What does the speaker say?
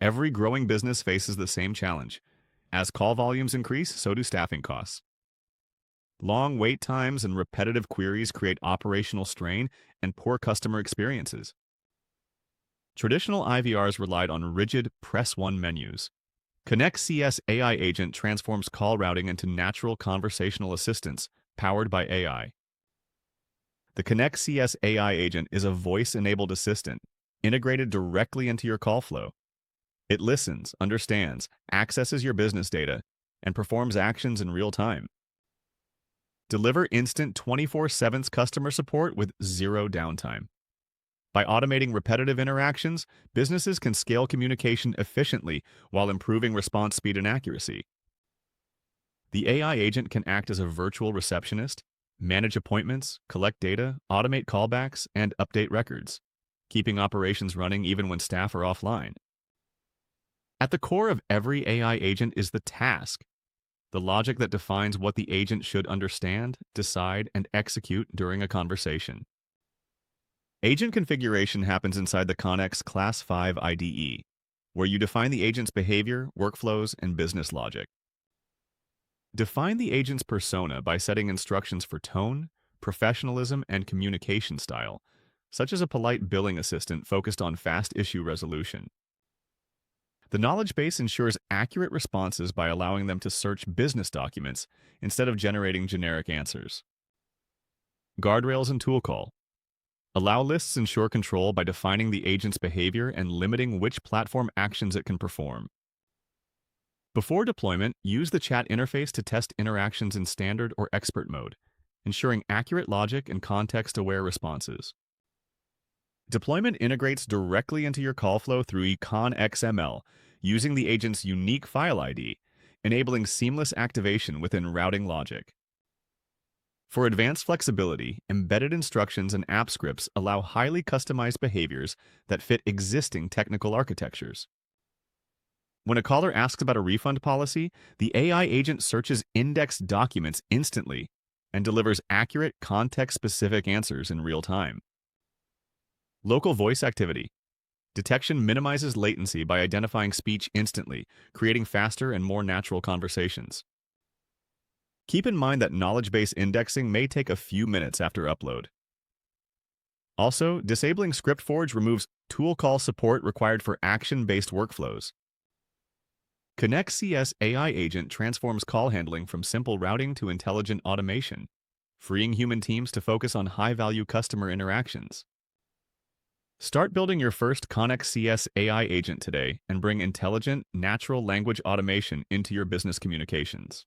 Every growing business faces the same challenge. As call volumes increase, so do staffing costs. Long wait times and repetitive queries create operational strain and poor customer experiences. Traditional IVRs relied on rigid press one menus. ConnexCS AI Agent transforms call routing into natural conversational assistance powered by AI. The ConnexCS AI Agent is a voice-enabled assistant integrated directly into your call flow. It listens, understands, accesses your business data, and performs actions in real time. Deliver instant 24/7 customer support with zero downtime. By automating repetitive interactions, businesses can scale communication efficiently while improving response speed and accuracy. The AI agent can act as a virtual receptionist, manage appointments, collect data, automate callbacks, and update records, keeping operations running even when staff are offline. At the core of every AI agent is the task, the logic that defines what the agent should understand, decide, and execute during a conversation. Agent configuration happens inside the Connex Class 5 IDE, where you define the agent's behavior, workflows, and business logic. Define the agent's persona by setting instructions for tone, professionalism, and communication style, such as a polite billing assistant focused on fast issue resolution. The knowledge base ensures accurate responses by allowing them to search business documents instead of generating generic answers. Guardrails and tool call. Allow lists ensure control by defining the agent's behavior and limiting which platform actions it can perform. Before deployment, use the chat interface to test interactions in standard or expert mode, ensuring accurate logic and context-aware responses. Deployment integrates directly into your call flow through ConneXML, using the agent's unique file ID, enabling seamless activation within routing logic. For advanced flexibility, embedded instructions and app scripts allow highly customized behaviors that fit existing technical architectures. When a caller asks about a refund policy, the AI agent searches indexed documents instantly and delivers accurate, context-specific answers in real time. Local voice activity. Detection minimizes latency by identifying speech instantly, creating faster and more natural conversations. Keep in mind that knowledge base indexing may take a few minutes after upload. Also, disabling ScriptForge removes tool call support required for action-based workflows. ConnexCS AI Agent transforms call handling from simple routing to intelligent automation, freeing human teams to focus on high-value customer interactions. Start building your first ConnexCS AI agent today and bring intelligent, natural language automation into your business communications.